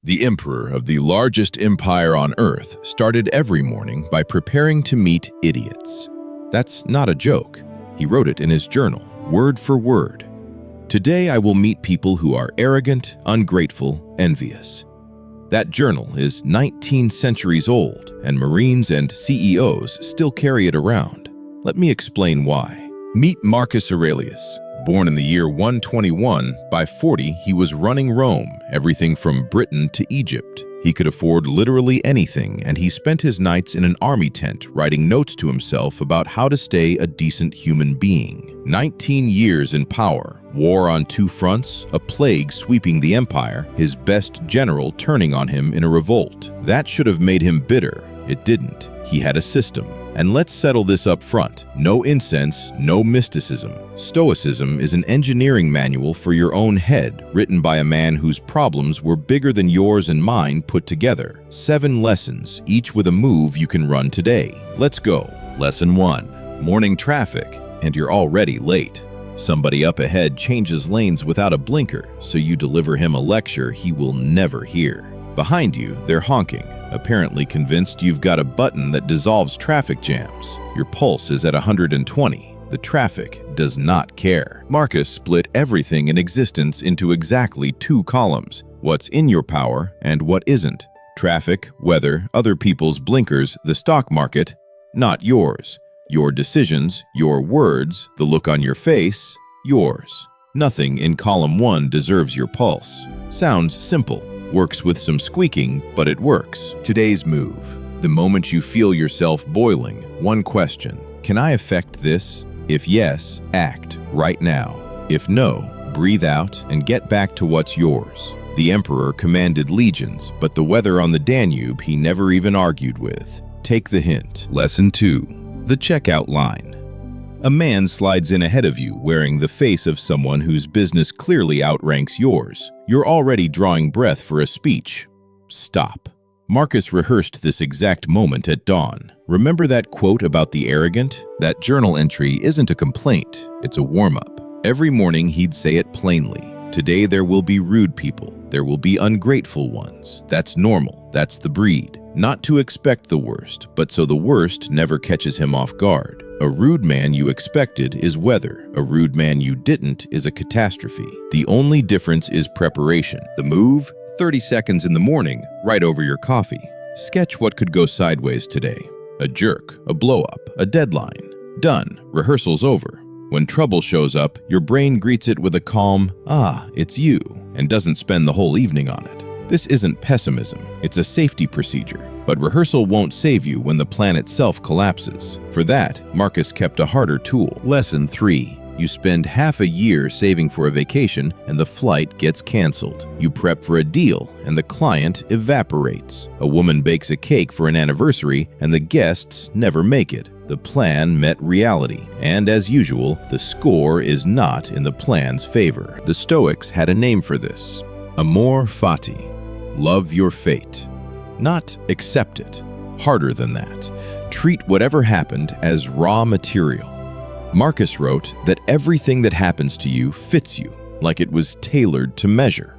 The emperor of the largest empire on earth started every morning by preparing to meet idiots. That's not a joke. He wrote it in his journal, word for word. Today I will meet people who are arrogant, ungrateful, envious. That journal is 19 centuries old, and Marines and CEOs still carry it around. Let me explain why. Meet Marcus Aurelius. Born in the year 121, by 40 he was running Rome, everything from Britain to Egypt. He could afford literally anything, and he spent his nights in an army tent writing notes to himself about how to stay a decent human being. 19 years in power, war on two fronts, a plague sweeping the empire, his best general turning on him in a revolt. That should have made him bitter. It didn't. He had a system. And let's settle this up front. No incense, no mysticism. Stoicism is an engineering manual for your own head, written by a man whose problems were bigger than yours and mine put together. 7 lessons, each with a move you can run today. Let's go. Lesson 1. Morning traffic, and you're already late. Somebody up ahead changes lanes without a blinker, so you deliver him a lecture he will never hear. Behind you, they're honking, apparently convinced you've got a button that dissolves traffic jams. Your pulse is at 120. The traffic does not care. Marcus split everything in existence into exactly 2 columns: what's in your power and what isn't. Traffic, weather, other people's blinkers, the stock market, not yours. Your decisions, your words, the look on your face, yours. Nothing in column 1 deserves your pulse. Sounds simple. Works with some squeaking, but it works. Today's move. The moment you feel yourself boiling, one question: can I affect this? If yes, act right now. If no, breathe out and get back to what's yours. The emperor commanded legions, but the weather on the Danube he never even argued with. Take the hint. Lesson 2. The checkout line. A man slides in ahead of you wearing the face of someone whose business clearly outranks yours. You're already drawing breath for a speech. Stop. Marcus rehearsed this exact moment at dawn. Remember that quote about the arrogant? That journal entry isn't a complaint, it's a warm-up. Every morning he'd say it plainly. Today there will be rude people. There will be ungrateful ones. That's normal. That's the breed. Not to expect the worst, but so the worst never catches him off guard. A rude man you expected is weather. A rude man you didn't is a catastrophe. The only difference is preparation. The move? 30 seconds in the morning, right over your coffee. Sketch what could go sideways today. A jerk, a blow-up, a deadline. Done. Rehearsal's over. When trouble shows up, your brain greets it with a calm, "Ah, it's you," and doesn't spend the whole evening on it. This isn't pessimism, it's a safety procedure. But rehearsal won't save you when the plan itself collapses. For that, Marcus kept a harder tool. Lesson 3. You spend half a year saving for a vacation and the flight gets canceled. You prep for a deal and the client evaporates. A woman bakes a cake for an anniversary and the guests never make it. The plan met reality, and as usual, the score is not in the plan's favor. The Stoics had a name for this. Amor, Fati. Love your fate. Not accept it. Harder than that. Treat whatever happened as raw material. Marcus wrote that everything that happens to you fits you, like it was tailored to measure.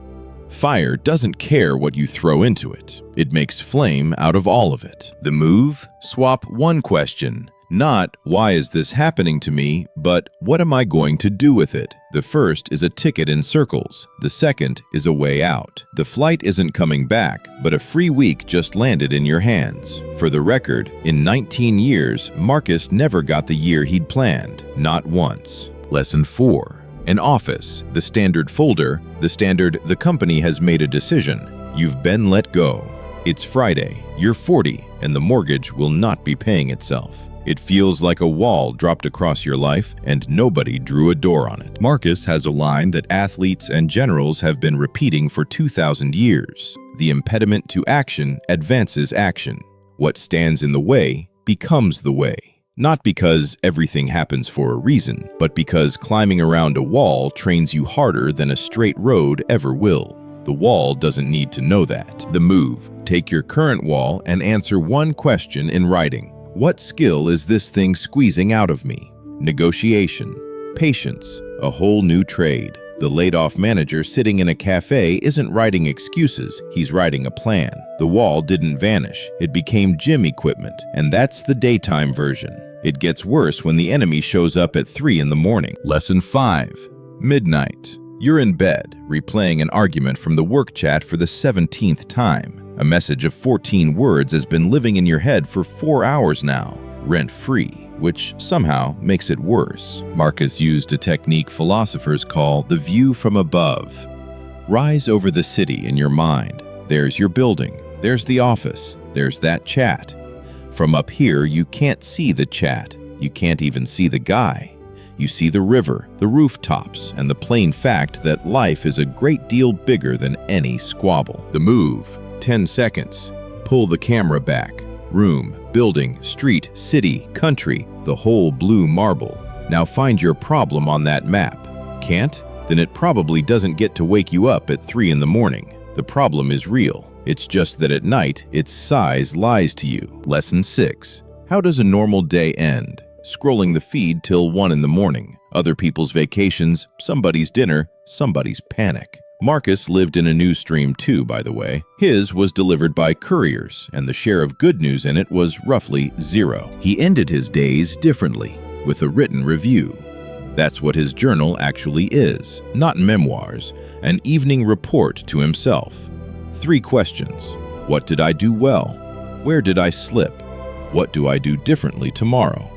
Fire doesn't care what you throw into it. It makes flame out of all of it. The move? Swap one question. Not, why is this happening to me, but what am I going to do with it? The first is a ticket in circles. The second is a way out. The flight isn't coming back, but a free week just landed in your hands. For the record, in 19 years, Marcus never got the year he'd planned. Not once. Lesson 4. An office, the standard folder, the company has made a decision. You've been let go. It's Friday, you're 40, and the mortgage will not be paying itself. It feels like a wall dropped across your life and nobody drew a door on it. Marcus has a line that athletes and generals have been repeating for 2,000 years. The impediment to action advances action. What stands in the way becomes the way. Not because everything happens for a reason, but because climbing around a wall trains you harder than a straight road ever will. The wall doesn't need to know that. The move. Take your current wall and answer one question in writing. What skill is this thing squeezing out of me? Negotiation, patience, a whole new trade. The laid-off manager sitting in a cafe isn't writing excuses, he's writing a plan. The wall didn't vanish, it became gym equipment, and that's the daytime version. It gets worse when the enemy shows up at 3 in the morning. Lesson 5. Midnight. You're in bed, replaying an argument from the work chat for the 17th time. A message of 14 words has been living in your head for 4 hours now, rent-free, which somehow makes it worse. Marcus used a technique philosophers call the view from above. Rise over the city in your mind. There's your building, there's the office, there's that chat. From up here, you can't see the chat. You can't even see the guy. You see the river, the rooftops, and the plain fact that life is a great deal bigger than any squabble. The move. 10 seconds. Pull the camera back. Room, building, street, city, country, the whole blue marble. Now find your problem on that map. Can't? Then it probably doesn't get to wake you up at 3 in the morning. The problem is real. It's just that at night, its size lies to you. Lesson 6. How does a normal day end? Scrolling the feed till 1 in the morning. Other people's vacations, somebody's dinner, somebody's panic. Marcus lived in a news stream too, by the way. His was delivered by couriers, and the share of good news in it was roughly 0. He ended his days differently, with a written review. That's what his journal actually is, not memoirs, an evening report to himself. 3 questions. What did I do well? Where did I slip? What do I do differently tomorrow?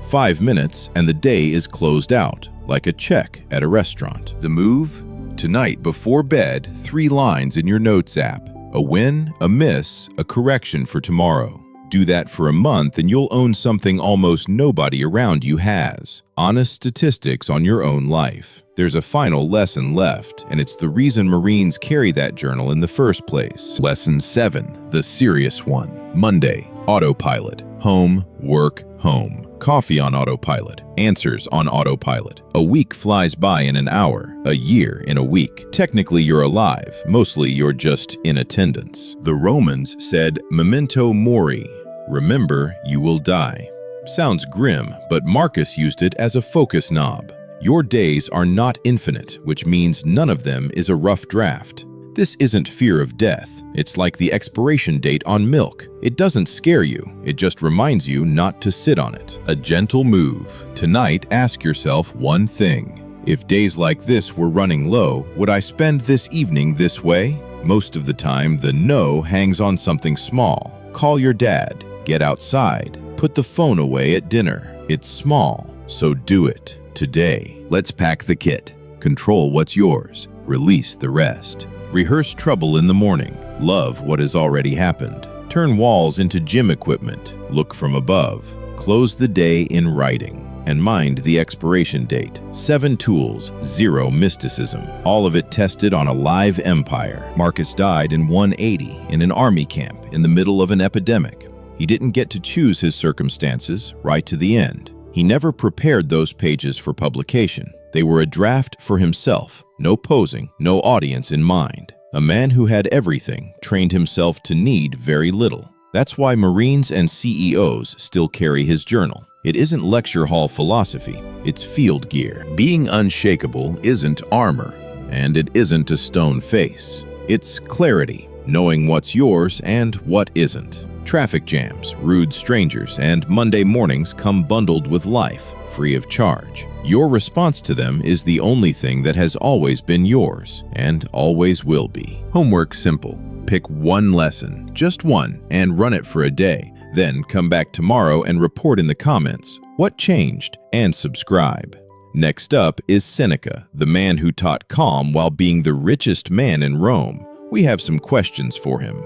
5 minutes and the day is closed out, like a check at a restaurant. The move? Tonight before bed, 3 lines in your notes app. A win, a miss, a correction for tomorrow. Do that for a month and you'll own something almost nobody around you has. Honest statistics on your own life. There's a final lesson left, and it's the reason Marines carry that journal in the first place. Lesson 7, the serious one. Monday, autopilot. Home, work, home. Coffee on autopilot. Answers on autopilot. A week flies by in an hour, a year in a week. Technically you're alive, mostly you're just in attendance. The Romans said, Memento Mori. Remember, you will die. Sounds grim, but Marcus used it as a focus knob. Your days are not infinite, which means none of them is a rough draft. This isn't fear of death. It's like the expiration date on milk. It doesn't scare you. It just reminds you not to sit on it. A gentle move. Tonight, ask yourself one thing. If days like this were running low, would I spend this evening this way? Most of the time, the no hangs on something small. Call your dad. Get outside. Put the phone away at dinner. It's small, so do it today. Let's pack the kit. Control what's yours. Release the rest. Rehearse trouble in the morning. Love what has already happened. Turn walls into gym equipment. Look from above. Close the day in writing. And mind the expiration date. 7 tools, 0 mysticism. All of it tested on a live empire. Marcus died in 180 in an army camp in the middle of an epidemic. He didn't get to choose his circumstances right to the end. He never prepared those pages for publication. They were a draft for himself. No posing, no audience in mind. A man who had everything trained himself to need very little. That's why Marines and CEOs still carry his journal. It isn't lecture hall philosophy, it's field gear. Being unshakable isn't armor, and it isn't a stone face. It's clarity, knowing what's yours and what isn't. Traffic jams, rude strangers, and Monday mornings come bundled with life, free of charge. Your response to them is the only thing that has always been yours, and always will be. Homework simple. Pick one lesson, just one, and run it for a day. Then come back tomorrow and report in the comments what changed, and subscribe. Next up is Seneca, the man who taught calm while being the richest man in Rome. We have some questions for him.